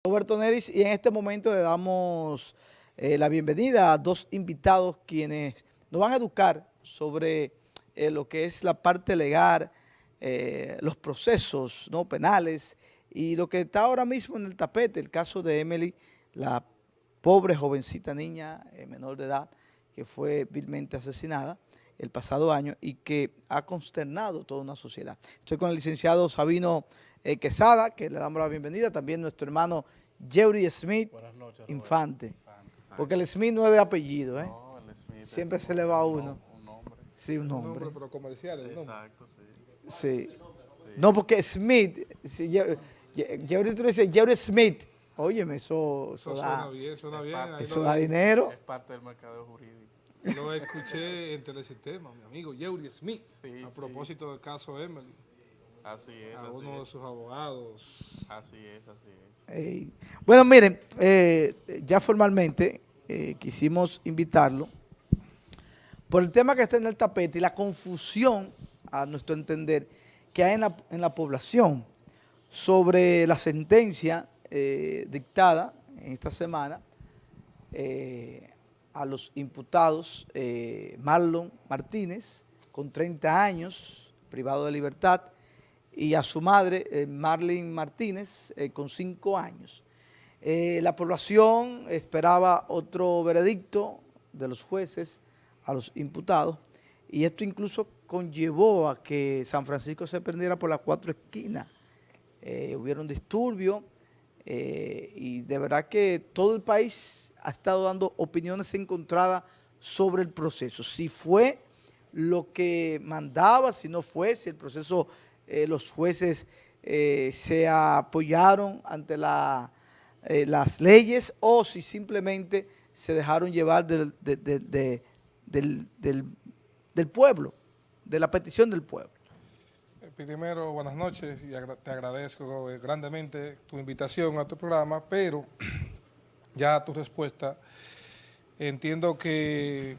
Roberto Neris, y en este momento le damos la bienvenida a dos invitados quienes nos van a educar sobre lo que es la parte legal, los procesos no penales y lo que está ahora mismo en el tapete, el caso de Emily, la pobre jovencita niña menor de edad que fue vilmente asesinada el pasado año y que ha consternado toda una sociedad. Estoy con el licenciado Sabino Quesada, que le damos la bienvenida, también nuestro hermano Yeuri Smith. Buenas noches, Infante. Porque el Smith no es de apellido, ¿eh? No, el Smith siempre se le va a uno. un nombre. Sí, un nombre. Un nombre, pero comercial. Exacto, sí. Sí. No, porque Smith, si Yeuri, tú dices Yeuri Smith, óyeme, eso da, suena bien, suena bien. eso da dinero. Es parte del mercado jurídico. Lo escuché en Telesistema, mi amigo Yeuri Smith, Sí, a sí. propósito del caso Emily, Así es, a así uno de es. sus abogados. Así es, así es. Bueno, miren, ya formalmente quisimos invitarlo por el tema que está en el tapete y la confusión, a nuestro entender, que hay en la población sobre la sentencia dictada en esta semana a los imputados Marlon Martínez, con 30 años, privado de libertad, y a su madre, Marlene Martínez, con 5 años. La población esperaba otro veredicto de los jueces a los imputados, y esto incluso conllevó a que San Francisco se prendiera por las 4 esquinas. Hubieron disturbios y de verdad que todo el país ha estado dando opiniones encontradas sobre el proceso. Si fue lo que mandaba, si no fue, si el proceso, los jueces se apoyaron ante las leyes o si simplemente se dejaron llevar del pueblo, de la petición del pueblo. Primero, buenas noches y te agradezco grandemente tu invitación a tu programa, pero ya tu respuesta, entiendo que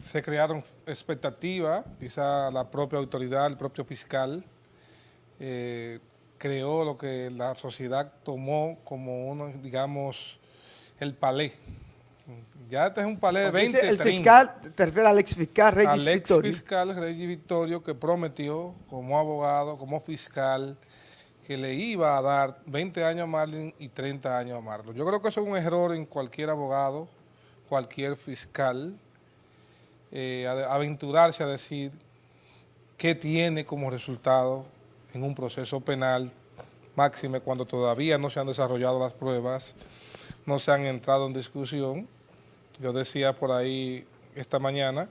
se crearon expectativas, quizá la propia autoridad, el propio fiscal, creó lo que la sociedad tomó como uno, digamos, el palé. Ya este es un palé de 20, el 30. fiscal, te refieres al exfiscal Regis Victorio. Al exfiscal Regis Victorio, que prometió como abogado, como fiscal, que le iba a dar 20 años a Marlon y 30 años a Marlon. Yo creo que eso es un error en cualquier abogado, cualquier fiscal, aventurarse a decir qué tiene como resultado en un proceso penal, máxime cuando todavía no se han desarrollado las pruebas, no se han entrado en discusión. Yo decía por ahí esta mañana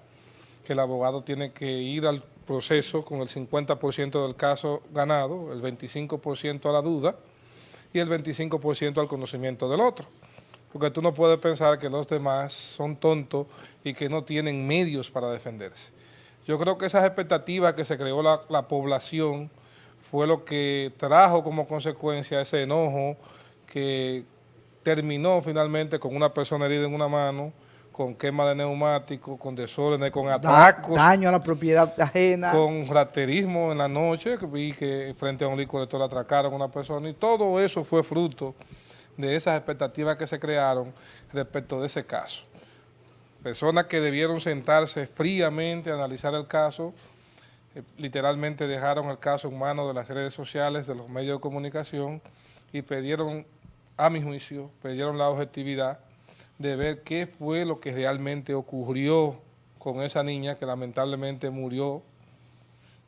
que el abogado tiene que ir al proceso con el 50% del caso ganado, el 25% a la duda y el 25% al conocimiento del otro. Porque tú no puedes pensar que los demás son tontos y que no tienen medios para defenderse. Yo creo que esas expectativas que se creó la población fue lo que trajo como consecuencia ese enojo que terminó finalmente con una persona herida en una mano, con quema de neumáticos, con desórdenes, con atracos. Daño a la propiedad ajena. Con raterismo en la noche, que vi que frente a un licorector atracaron a una persona, y todo eso fue fruto de esas expectativas que se crearon respecto de ese caso. Personas que debieron sentarse fríamente a analizar el caso, literalmente dejaron el caso en manos de las redes sociales, de los medios de comunicación, y pidieron, a mi juicio, pidieron la objetividad de ver qué fue lo que realmente ocurrió con esa niña que lamentablemente murió,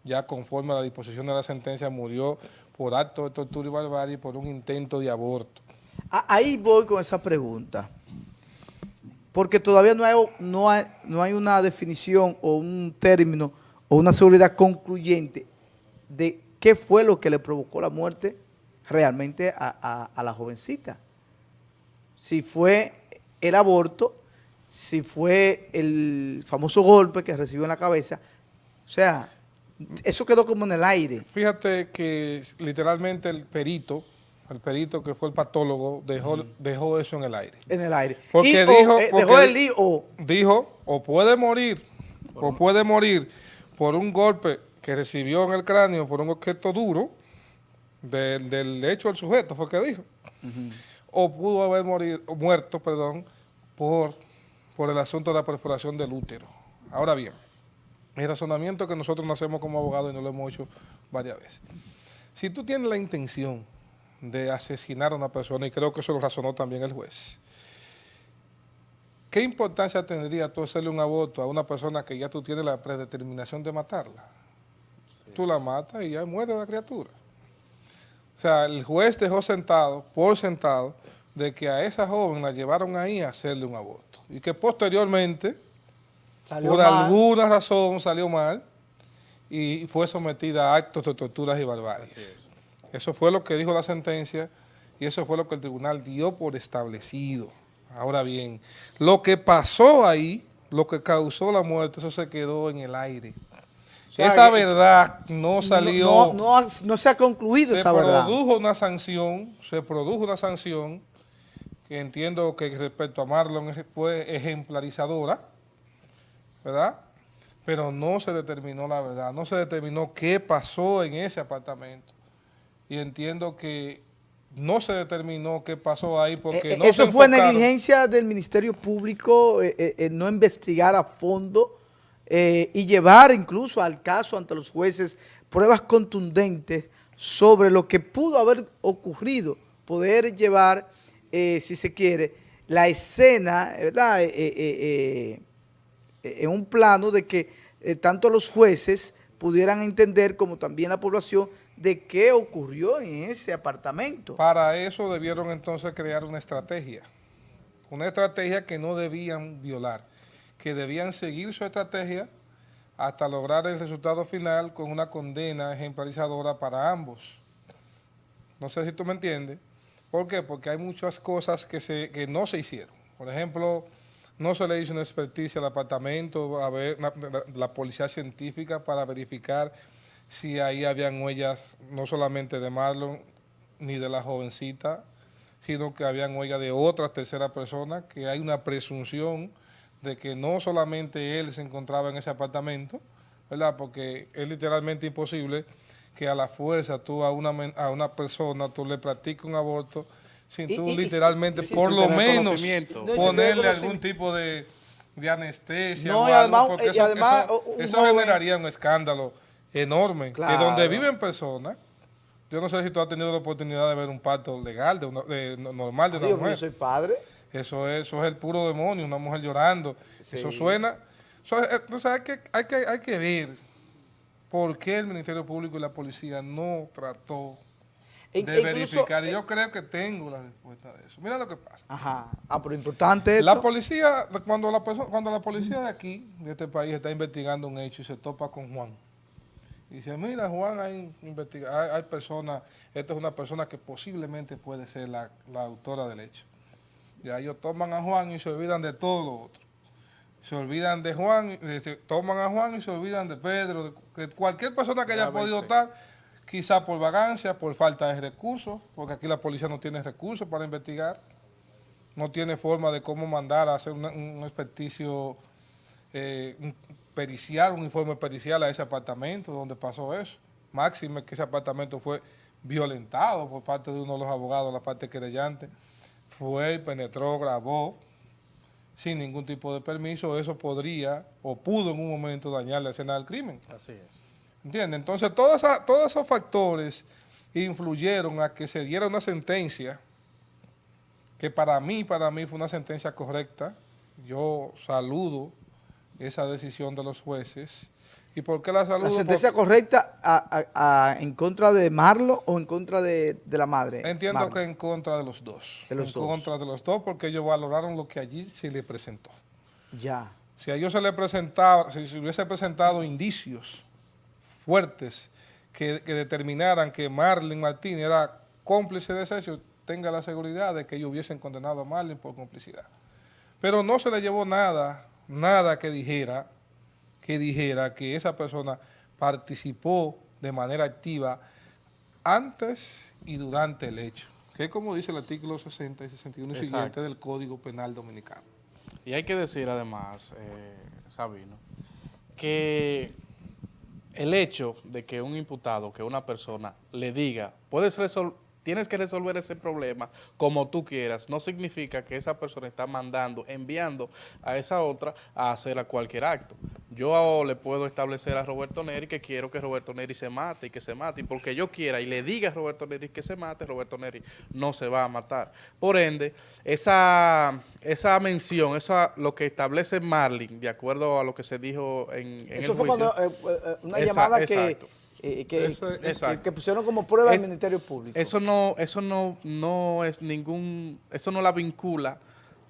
ya conforme a la disposición de la sentencia, murió por acto de tortura y barbarie y por un intento de aborto. Ahí voy con esa pregunta, porque todavía no hay una definición o un término o una seguridad concluyente de qué fue lo que le provocó la muerte realmente a la jovencita. Si fue el aborto, si fue el famoso golpe que recibió en la cabeza, o sea, eso quedó como en el aire. Fíjate que literalmente el perito que fue el patólogo, dejó eso en el aire. En el aire. Porque dijo, o puede morir por un golpe que recibió en el cráneo, por un objeto duro, del hecho del sujeto, fue que dijo. o pudo haber muerto, perdón, por el asunto de la perforación del útero. Ahora bien, el razonamiento que nosotros nos hacemos como abogados y no lo hemos hecho varias veces. Si tú tienes la intención de asesinar a una persona, y creo que eso lo razonó también el juez, ¿qué importancia tendría tú hacerle un aborto a una persona que ya tú tienes la predeterminación de matarla? Sí. Tú la matas y ya muere la criatura. O sea, el juez dejó por sentado, de que a esa joven la llevaron ahí a hacerle un aborto. Y que posteriormente, por alguna razón, salió mal y fue sometida a actos de torturas y barbaries. Eso fue lo que dijo la sentencia y eso fue lo que el tribunal dio por establecido. Ahora bien, lo que pasó ahí, lo que causó la muerte, eso se quedó en el aire. O sea, esa verdad no salió. No se ha concluido esa verdad. Se produjo una sanción que entiendo que respecto a Marlon fue ejemplarizadora, ¿verdad? Pero no se determinó la verdad, no se determinó qué pasó en ese apartamento. Y entiendo que no se determinó qué pasó ahí porque no eso fue negligencia del Ministerio Público, no investigar a fondo y llevar incluso al caso ante los jueces pruebas contundentes sobre lo que pudo haber ocurrido, poder llevar, si se quiere, la escena, ¿verdad? En un plano de que tanto los jueces pudieran entender como también la población de qué ocurrió en ese apartamento. Para eso debieron entonces crear una estrategia que no debían violar, que debían seguir su estrategia hasta lograr el resultado final con una condena ejemplarizadora para ambos. No sé si tú me entiendes. ¿Por qué? Porque hay muchas cosas que no se hicieron. Por ejemplo, no se le hizo una experticia al apartamento, a ver, la policía científica para verificar si ahí habían huellas no solamente de Marlon ni de la jovencita, sino que habían huellas de otra tercera persona, que hay una presunción de que no solamente él se encontraba en ese apartamento, ¿verdad? Porque es literalmente imposible que a la fuerza tú a una persona tú le practiques un aborto sin tú literalmente por lo menos ponerle algún tipo de anestesia o algo, porque eso generaría un escándalo enorme. Claro. Que donde viven personas, yo no sé si tú has tenido la oportunidad de ver un parto legal, normal de una mujer. Yo soy padre. Eso es el puro demonio, una mujer llorando. Sí. Eso suena. Entonces hay que ver por qué el Ministerio Público y la policía no trató de verificar. Y yo creo que tengo la respuesta de eso. Mira lo que pasa. Ajá. Pero importante la policía, cuando la policía de aquí, de este país, está investigando un hecho y se topa con Juan. Y dice, mira, Juan, hay personas, esta es una persona que posiblemente puede ser la autora del hecho. Ya ellos toman a Juan y se olvidan de todo lo otro. Se olvidan de Juan, toman a Juan y se olvidan de Pedro, de cualquier persona que haya podido estar, quizá por vagancia, por falta de recursos, porque aquí la policía no tiene recursos para investigar, no tiene forma de cómo mandar a hacer un experticio pericial, un informe pericial a ese apartamento donde pasó eso. Máxime que ese apartamento fue violentado por parte de uno de los abogados, la parte querellante. Fue, penetró, grabó, sin ningún tipo de permiso. Eso podría o pudo en un momento dañar la escena del crimen. Así es. ¿Entiendes? Entonces, todos esos factores influyeron a que se diera una sentencia que para mí fue una sentencia correcta. Yo saludo esa decisión de los jueces. ¿Y por qué la saludo? ¿La sentencia correcta en contra de Marlon o en contra de la madre? Entiendo Marlon. Que en contra de los dos. Contra de los dos, porque ellos valoraron lo que allí se le presentó. Ya. Si a ellos se hubiese presentado indicios fuertes que determinaran que Marlon Martínez era cómplice de ese hecho, tenga la seguridad de que ellos hubiesen condenado a Marlon por complicidad. Pero no se le llevó nada que dijera que esa persona participó de manera activa antes y durante el hecho, que es como dice el artículo 60 y 61 y siguiente del Código Penal Dominicano. Y hay que decir además, Sabino, que el hecho de que un imputado, que una persona le diga, puede ser tienes que resolver ese problema como tú quieras. No significa que esa persona está enviando a esa otra a hacer a cualquier acto. Yo le puedo establecer a Roberto Neri que quiero que Roberto Neri se mate y que se mate, y porque yo quiera y le diga a Roberto Neri que se mate, Roberto Neri no se va a matar. Por ende, esa mención, lo que establece Marlin, de acuerdo a lo que se dijo en el juicio. Eso fue cuando una llamada exacto. que pusieron como prueba al Ministerio Público. Eso no la vincula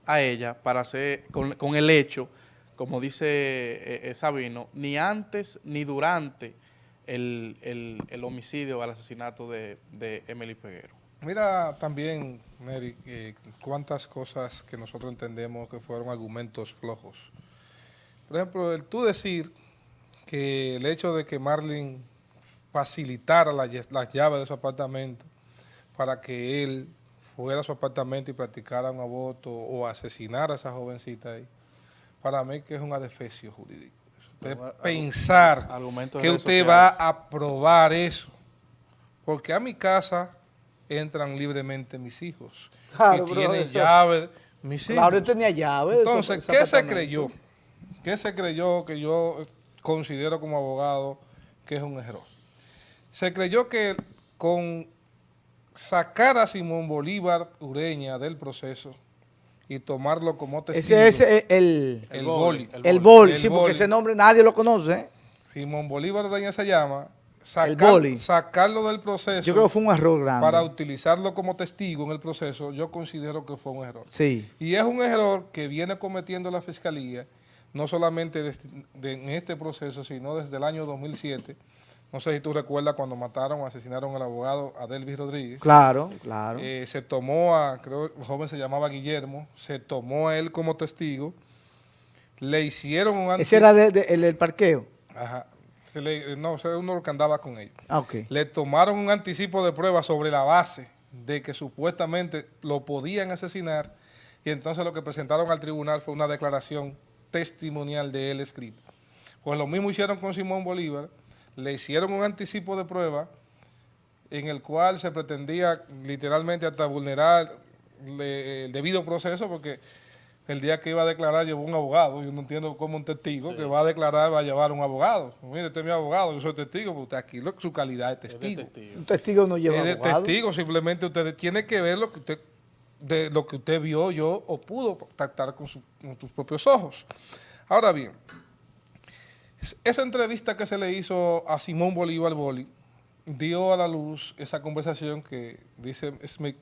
a ella para hacer con el hecho, como dice Sabino, ni antes ni durante el homicidio o el asesinato de Emily Peguero. Mira también, Neri, cuántas cosas que nosotros entendemos que fueron argumentos flojos. Por ejemplo, el tú decir que el hecho de que Marlin facilitara las llaves de su apartamento para que él fuera a su apartamento y practicara un aborto o asesinara a esa jovencita ahí, para mí que es un adefesio jurídico. Usted pensar que usted va a aprobar eso, porque a mi casa entran libremente mis hijos, claro, y tienen llave mis hijos. Claro, yo tenía llave. Entonces, ¿qué se creyó? ¿Qué se creyó que yo considero como abogado que es un error? Se creyó que con sacar a Simón Bolívar Ureña del proceso y tomarlo como testigo. Ese es el boli. El boli, sí, porque ese nombre nadie lo conoce. Simón Bolívar Ureña se llama. Sacarlo del proceso. Yo creo que fue un error grande. Para utilizarlo como testigo en el proceso, yo considero que fue un error. Sí. Y es un error que viene cometiendo la Fiscalía, no solamente en este proceso, sino desde el año 2007. No sé si tú recuerdas cuando mataron o asesinaron al abogado Adelvis Rodríguez. Claro, claro. Se tomó creo que el joven se llamaba Guillermo, se tomó a él como testigo, le hicieron un... ¿Ese era el del parqueo? Ajá. No, ese era uno que andaba con ellos. Ah, ok. Le tomaron un anticipo de prueba sobre la base de que supuestamente lo podían asesinar, y entonces lo que presentaron al tribunal fue una declaración testimonial de él escrita. Pues lo mismo hicieron con Simón Bolívar, le hicieron un anticipo de prueba en el cual se pretendía literalmente hasta vulnerar el debido proceso, porque el día que iba a declarar llevó un abogado. Yo no entiendo cómo un testigo que va a declarar va a llevar un abogado. Mire, este es mi abogado, yo soy testigo, pero usted aquí su calidad es testigo. Un testigo no lleva abogado. Es de testigo, simplemente usted tiene que ver lo que usted vio, yo o pudo tratar con sus propios ojos. Ahora bien, esa entrevista que se le hizo a Simón Bolívar Boli dio a la luz esa conversación que dice Smith,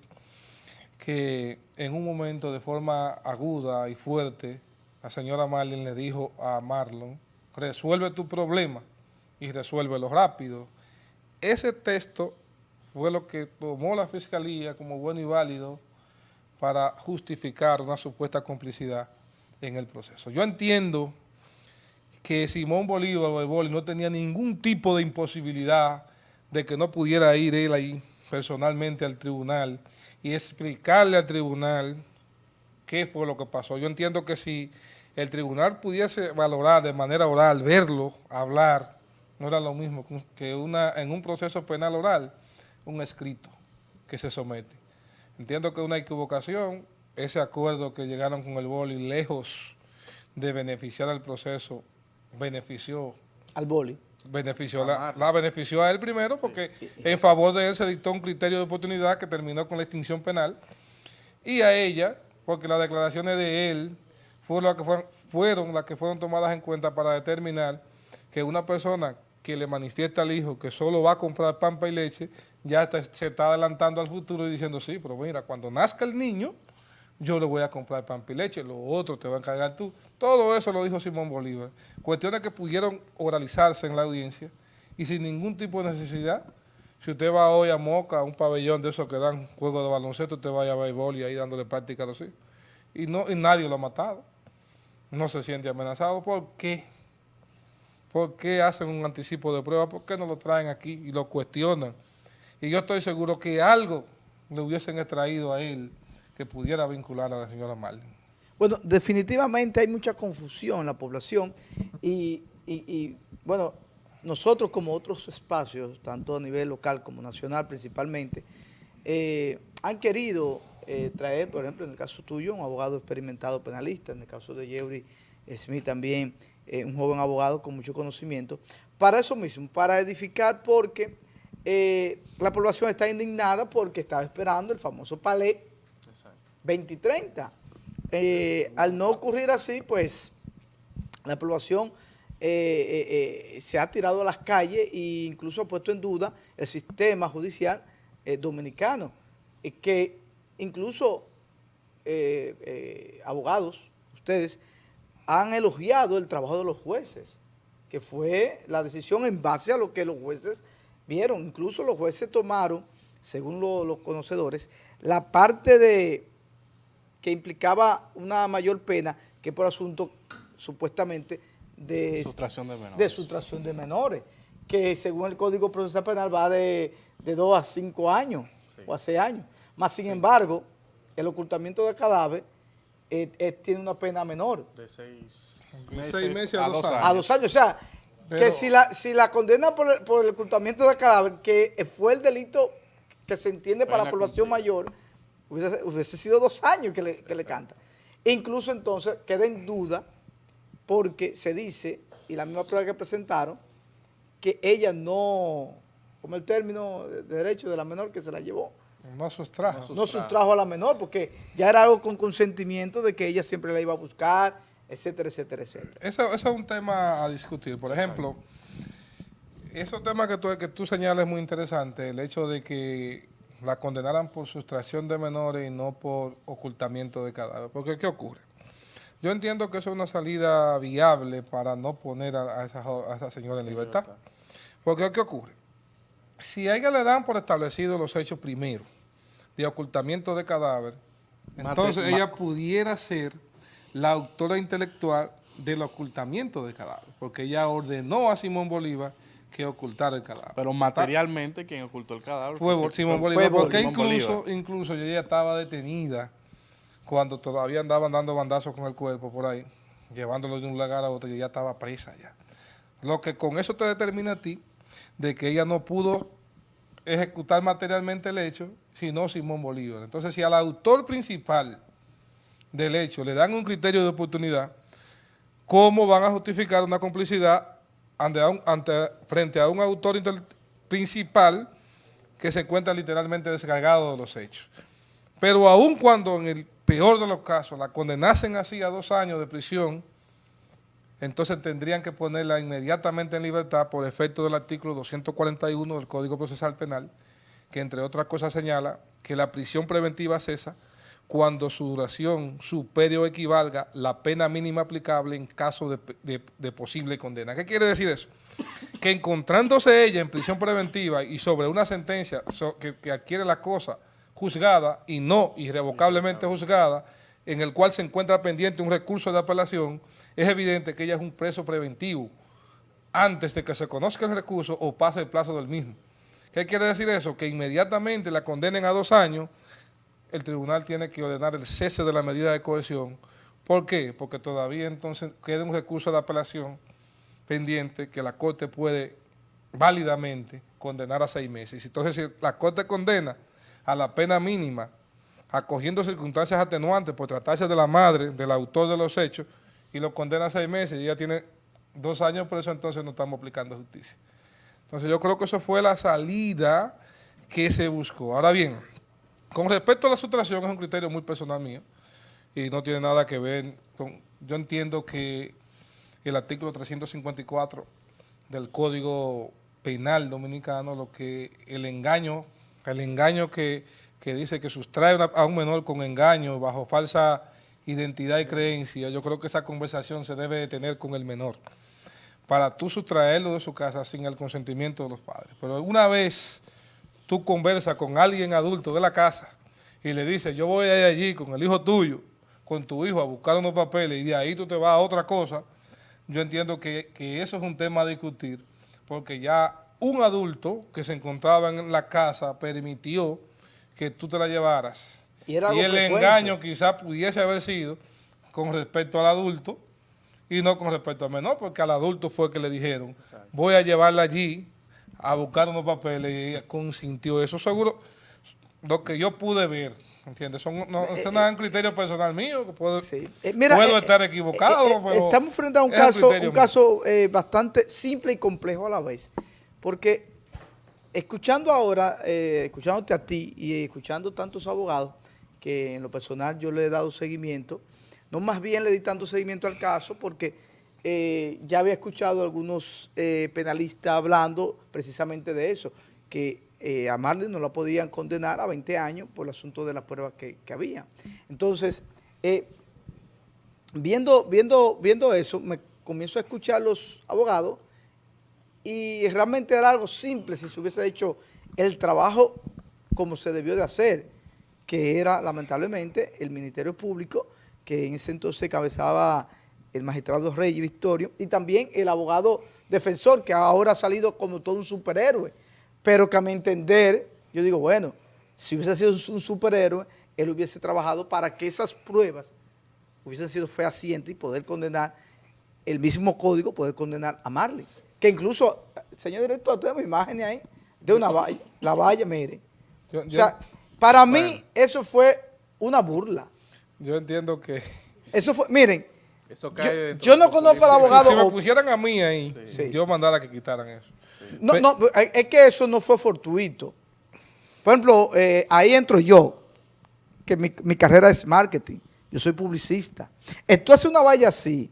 que en un momento de forma aguda y fuerte, la señora Marlin le dijo a Marlon, resuelve tu problema y resuélvelo rápido. Ese texto fue lo que tomó la Fiscalía como bueno y válido para justificar una supuesta complicidad en el proceso. Yo entiendo que Simón Bolívar Boli no tenía ningún tipo de imposibilidad de que no pudiera ir él ahí personalmente al tribunal y explicarle al tribunal qué fue lo que pasó. Yo entiendo que si el tribunal pudiese valorar de manera oral, verlo, hablar, no era lo mismo que en un proceso penal oral, un escrito que se somete. Entiendo que una equivocación, ese acuerdo que llegaron con el Boli, lejos de beneficiar al proceso, benefició al Boli. La benefició a él primero porque en favor de él se dictó un criterio de oportunidad que terminó con la extinción penal, y a ella porque las declaraciones de él fueron las que fueron tomadas en cuenta para determinar que una persona que le manifiesta al hijo que solo va a comprar pampa y leche, ya se está adelantando al futuro y diciendo, sí, pero mira, cuando nazca el niño, yo le voy a comprar pampa y leche, lo otro te va a encargar tú. Todo eso lo dijo Simón Bolívar. Cuestiones que pudieron oralizarse en la audiencia y sin ningún tipo de necesidad. Si usted va hoy a Moca, a un pabellón de esos que dan juegos de baloncesto, usted vaya a béisbol y ahí dándole práctica a los hijos. Y nadie lo ha matado. No se siente amenazado. ¿Por qué? ¿Por qué hacen un anticipo de prueba? ¿Por qué no lo traen aquí y lo cuestionan? Y yo estoy seguro que algo le hubiesen extraído a él que pudiera vincular a la señora Marlin. Bueno, definitivamente hay mucha confusión en la población y bueno, nosotros como otros espacios, tanto a nivel local como nacional principalmente, han querido traer, por ejemplo, en el caso tuyo, un abogado experimentado penalista, en el caso de Yeuri Smith también, un joven abogado con mucho conocimiento, para eso mismo, para edificar, porque la población está indignada porque estaba esperando el famoso Palais 2030. Al no ocurrir así, pues la población se ha tirado a las calles e incluso ha puesto en duda el sistema judicial dominicano, que incluso abogados, ustedes, han elogiado el trabajo de los jueces, que fue la decisión en base a lo que los jueces vieron. Incluso los jueces tomaron, según los conocedores, la parte que implicaba una mayor pena que por asunto supuestamente de sustracción de menores, que según el Código Procesal Penal va de 2 a 5 años, sí, o a 6 años. Más sin embargo, el ocultamiento de cadáver tiene una pena menor. De 6 meses a 2 años. A 2 años, o sea, pero, que si la condena por el ocultamiento de cadáver, que fue el delito que se entiende para la población mayor, hubiese sido 2 años que le canta. E incluso entonces queda en duda, porque se dice, y la misma prueba que presentaron, que ella no, como el término de derecho de la menor que se la llevó, no sustrajo. No sustrajo a la menor, porque ya era algo con consentimiento de que ella siempre la iba a buscar, etcétera, etcétera, etcétera. Eso es un tema a discutir. Por ejemplo, ese tema que tú señalas es muy interesante, el hecho de que la condenaran por sustracción de menores y no por ocultamiento de cadáver. Porque, ¿qué ocurre? Yo entiendo que eso es una salida viable para no poner a esa señora en libertad. Porque, ¿qué ocurre? Si a ella le dan por establecido los hechos primero de ocultamiento de cadáver, entonces ella pudiera ser la autora intelectual del ocultamiento de cadáver, porque ella ordenó a Simón Bolívar que ocultara el cadáver. Pero materialmente quien ocultó el cadáver fue Simón Bolívar, porque incluso ella estaba detenida cuando todavía andaban dando bandazos con el cuerpo por ahí, llevándolo de un lugar a otro, y ella estaba presa ya. Lo que con eso te determina a ti de que ella no pudo ejecutar materialmente el hecho, sino Simón Bolívar. Entonces, si al autor principal del hecho le dan un criterio de oportunidad, ¿cómo van a justificar una complicidad frente a un autor principal que se encuentra literalmente descargado de los hechos? Pero aun cuando en el peor de los casos la condenasen así a 2 años de prisión, entonces tendrían que ponerla inmediatamente en libertad por efecto del artículo 241 del Código Procesal Penal, que entre otras cosas señala que la prisión preventiva cesa cuando su duración supere o equivalga la pena mínima aplicable en caso de posible condena. ¿Qué quiere decir eso? Que encontrándose ella en prisión preventiva y sobre una sentencia que adquiere la cosa juzgada y no irrevocablemente juzgada, en el cual se encuentra pendiente un recurso de apelación, es evidente que ella es un preso preventivo antes de que se conozca el recurso o pase el plazo del mismo. ¿Qué quiere decir eso? Que inmediatamente la condenen a 2 años, el tribunal tiene que ordenar el cese de la medida de coerción. ¿Por qué? Porque todavía entonces queda un recurso de apelación pendiente que la Corte puede válidamente condenar a 6 meses. Entonces, si la Corte condena a la pena mínima, acogiendo circunstancias atenuantes por tratarse de la madre, del autor de los hechos, y lo condena a 6 meses, y ella tiene 2 años preso, entonces no estamos aplicando justicia. Entonces yo creo que eso fue la salida que se buscó. Ahora bien, con respecto a la sustracción, es un criterio muy personal mío, y no tiene nada que ver con... Yo entiendo que el artículo 354 del Código Penal Dominicano, lo que el engaño que dice que sustrae a un menor con engaño, bajo falsa identidad y creencia, yo creo que esa conversación se debe de tener con el menor, para tú sustraerlo de su casa sin el consentimiento de los padres. Pero una vez tú conversas con alguien adulto de la casa y le dices, yo voy a ir allí con el hijo tuyo, con tu hijo, a buscar unos papeles, y de ahí tú te vas a otra cosa, yo entiendo que eso es un tema a discutir, porque ya un adulto que se encontraba en la casa permitió que tú te la llevaras. Y el engaño quizás pudiese haber sido con respecto al adulto y no con respecto al menor, porque al adulto fue que le dijeron, exacto, voy a llevarla allí a buscar unos papeles, y ella consintió. Eso seguro, lo que yo pude ver, ¿entiendes? Eso no es un criterio personal mío, que puedo, Sí. puedo estar equivocado, pero estamos frente a un es un caso, criterio bastante simple y complejo a la vez, porque escuchando ahora, escuchándote a ti y escuchando tantos abogados, que en lo personal yo le he dado seguimiento, no más bien le di tanto seguimiento al caso porque ya había escuchado a algunos penalistas hablando precisamente de eso, que a Marley no la podían condenar a 20 años por el asunto de las pruebas que había. Entonces, viendo eso, me comienzo a escuchar los abogados y realmente era algo simple si se hubiese hecho el trabajo como se debió de hacer, que era lamentablemente el Ministerio Público, que en ese entonces encabezaba el magistrado Reyes Victorio, y también el abogado defensor, que ahora ha salido como todo un superhéroe, pero que a mi entender, yo digo, bueno, si hubiese sido un superhéroe, él hubiese trabajado para que esas pruebas hubiesen sido fehacientes y poder condenar, el mismo código, poder condenar a Marley. Que incluso, señor director, tenemos imágenes ahí de una valla, la valla, mire. O sea, para mí eso fue una burla. Yo entiendo que... Eso fue, miren, Eso cae yo no conozco al abogado. Si me pusieran a mí ahí, Sí. yo mandara que quitaran eso. No, es que eso no fue fortuito. Por ejemplo, ahí entro yo, que mi carrera es marketing, yo soy publicista. Tú haces una valla así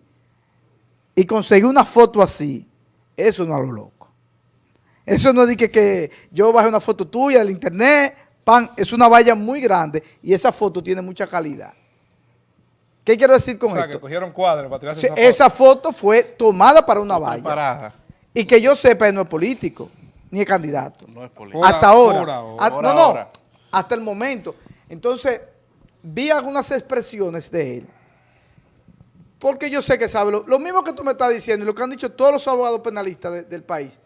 y conseguir una foto así, eso no es lo loco. Eso no es que yo bajé una foto tuya del internet, pan, es una valla muy grande y esa foto tiene mucha calidad. ¿Qué quiero decir con esto? Que cogieron cuadros para tirarse Sí, esa foto fue tomada para una valla. preparada. Y que yo sepa, él no es político, ni es candidato. No es político. Por Hasta ahora. ahora. Ahora. Hasta el momento. Entonces, vi algunas expresiones de él. Porque yo sé que sabe lo mismo que tú me estás diciendo y lo que han dicho todos los abogados penalistas del país.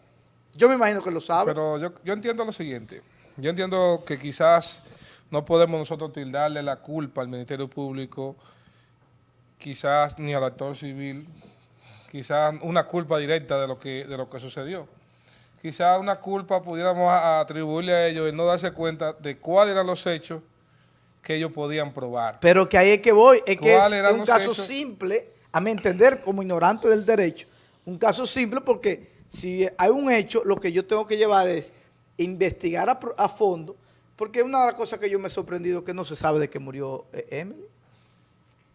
Yo me imagino que lo sabe. Pero yo entiendo lo siguiente. Yo entiendo que quizás no podemos nosotros tildarle la culpa al Ministerio Público, quizás ni al actor civil, quizás una culpa directa de lo que sucedió. Quizás una culpa pudiéramos atribuirle a ellos el no darse cuenta de cuáles eran los hechos que ellos podían probar. Pero que ahí es que voy, es que es ¿Cuáles un caso simple, a mi entender, como ignorante del derecho, un caso simple porque si hay un hecho, lo que yo tengo que llevar es investigar a fondo, porque una de las cosas que yo me he sorprendido es que no se sabe de qué murió Emily.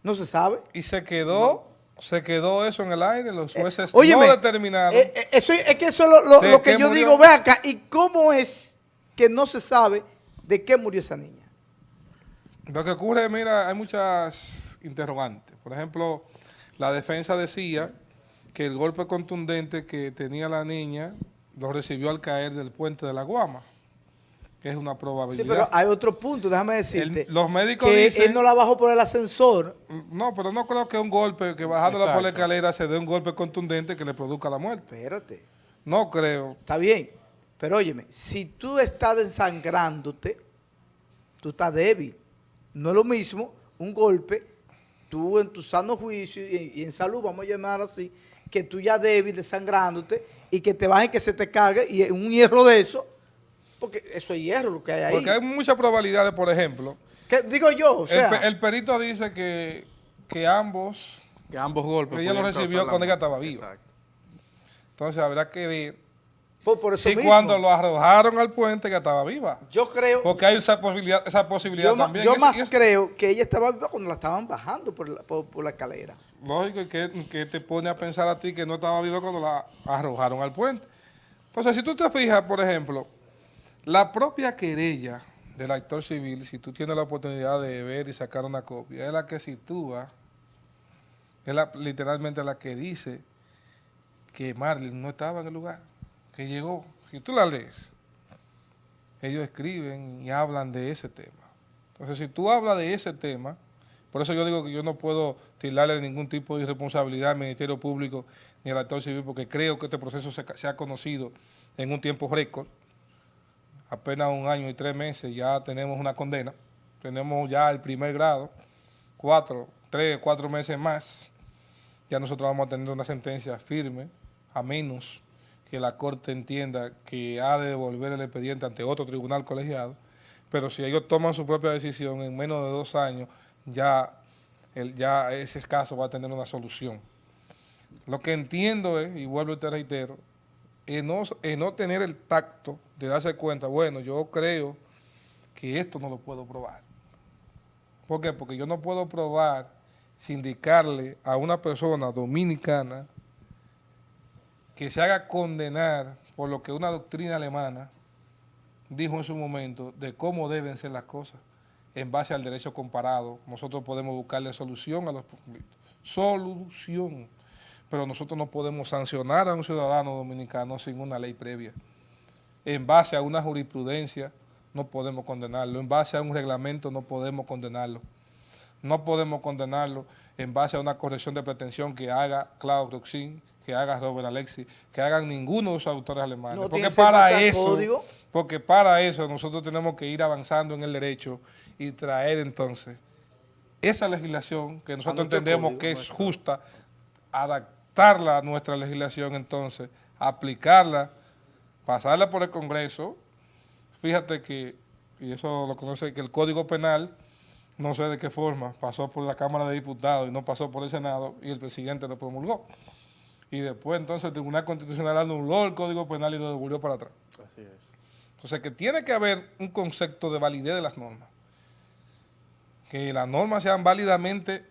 No se sabe. Y se quedó eso en el aire, los jueces Óyeme, no determinaron. Es que eso es ¿De lo que qué yo murió? digo, ve acá, ¿y cómo es que no se sabe de qué murió esa niña? Lo que ocurre, mira, hay muchas interrogantes. Por ejemplo, la defensa decía que el golpe contundente que tenía la niña lo recibió al caer del puente de la Guama, que es una probabilidad. Sí, pero hay otro punto, déjame decirte. Los médicos que dicen... él no la bajó por el ascensor. No, pero no creo que un golpe, que bajándola por la Exacto. escalera se dé un golpe contundente que le produzca la muerte. Espérate, No creo. está bien, pero óyeme, si tú estás desangrándote, tú estás débil. No es lo mismo un golpe, tú en tu sano juicio y en salud, vamos a llamar así, que tú ya débil, desangrándote, y que te bajen, que se te cargue, y un hierro de eso, porque eso es hierro lo que hay ahí. Porque hay muchas probabilidades, por ejemplo. ¿Qué digo yo? O sea, El perito dice que ambos, Que ambos golpes. ella lo pudieron recibió causar la cuando ella muerte. estaba viva. Exacto. Entonces habrá que ver por eso si mismo, cuando lo arrojaron al puente ella estaba viva. yo creo, Porque hay esa posibilidad también. yo Y más eso- creo que ella estaba viva cuando la estaban bajando por la escalera. Lógico que te pone a pensar a ti que no estaba viva cuando la arrojaron al puente. Entonces, si tú te fijas, por ejemplo, la propia querella del actor civil, si tú tienes la oportunidad de ver y sacar una copia, es la que sitúa, literalmente la que dice que Marley no estaba en el lugar, que llegó. Si tú la lees, ellos escriben y hablan de ese tema. Entonces, si tú hablas de ese tema, por eso yo digo que yo no puedo tildarle ningún tipo de irresponsabilidad al Ministerio Público ni al actor civil, porque creo que este proceso se ha conocido en un tiempo récord. Apenas 1 año y 3 meses ya tenemos una condena. Tenemos ya el primer grado, 3 o 4 meses más. Ya nosotros vamos a tener una sentencia firme, a menos que la Corte entienda que ha de devolver el expediente ante otro tribunal colegiado. pero si ellos toman su propia decisión en menos de 2 años, ya ese caso va a tener una solución. Lo que entiendo es, y vuelvo y te reitero, es no tener el tacto de darse cuenta, bueno, yo creo que esto no lo puedo probar. ¿Por qué? Porque yo no puedo probar sin indicarle a una persona dominicana que se haga condenar por lo que una doctrina alemana dijo en su momento de cómo deben ser las cosas. En base al derecho comparado, nosotros podemos buscarle solución a los conflictos. Solución. Pero nosotros no podemos sancionar a un ciudadano dominicano sin una ley previa. En base a una jurisprudencia no podemos condenarlo. En base a un reglamento no podemos condenarlo. No podemos condenarlo en base a una corrección de pretensión que haga Claude Roxin, que haga Robert Alexis, que hagan ninguno de los autores alemanes. No Porque para eso nosotros tenemos que ir avanzando en el derecho y traer entonces esa legislación que nosotros entendemos que es justa, adaptarla a nuestra legislación entonces, aplicarla, pasarla por el Congreso. Fíjate que, y eso lo conoce, que el Código Penal, no sé de qué forma, pasó por la Cámara de Diputados y no pasó por el Senado y el presidente lo promulgó. Y después entonces el Tribunal Constitucional anuló el Código Penal y lo devolvió para atrás. Así es. Entonces que tiene que haber un concepto de validez de las normas. Que las normas sean válidamente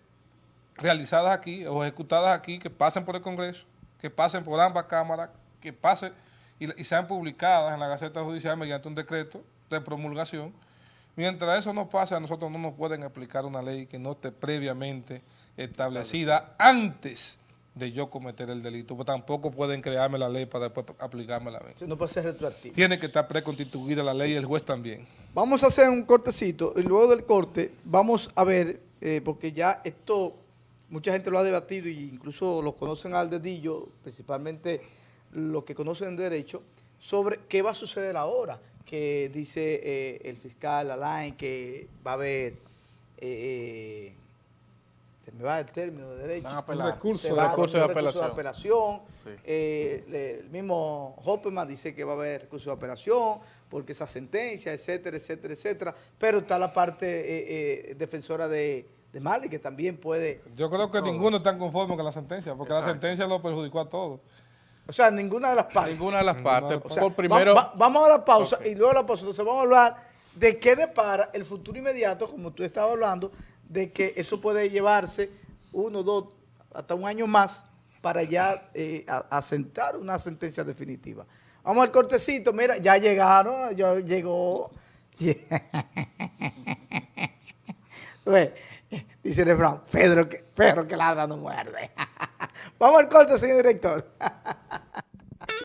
realizadas aquí o ejecutadas aquí, que pasen por el Congreso, que pasen por ambas cámaras, que pasen y sean publicadas en la Gaceta Judicial mediante un decreto de promulgación. Mientras eso no pase, a nosotros no nos pueden aplicar una ley que no esté previamente establecida antes de yo cometer el delito. Pues tampoco pueden crearme la ley para después aplicarme la ley. Eso no puede ser retroactivo. Tiene que estar preconstituida la ley y el juez también. Vamos a hacer un cortecito y luego del corte vamos a ver, porque ya esto, mucha gente lo ha debatido e incluso lo conocen al dedillo, principalmente los que conocen derecho, sobre qué va a suceder ahora, que dice el fiscal Alain que va a haber, se me va el término de derecho, Van a apelar. Recurso de apelación. Sí. El mismo Hopperman dice que va a haber recurso de apelación porque esa sentencia, etcétera, etcétera, etcétera, pero está la parte defensora de Marley que también puede... Yo creo que ninguno está conforme con la sentencia, porque la sentencia lo perjudicó a todos. O sea, ninguna de las partes. Ninguna de las partes. O sea, Por primero, vamos a la pausa Ok. y luego de la pausa. Entonces vamos a hablar de qué depara el futuro inmediato, como tú estabas hablando, de que eso puede llevarse 1, 2, hasta un año más para ya asentar una sentencia definitiva. Vamos al cortecito. Mira, ya llegaron, ya llegó. Dice el refrán, Pedro que ladra no muerde. Vamos al corte, señor director.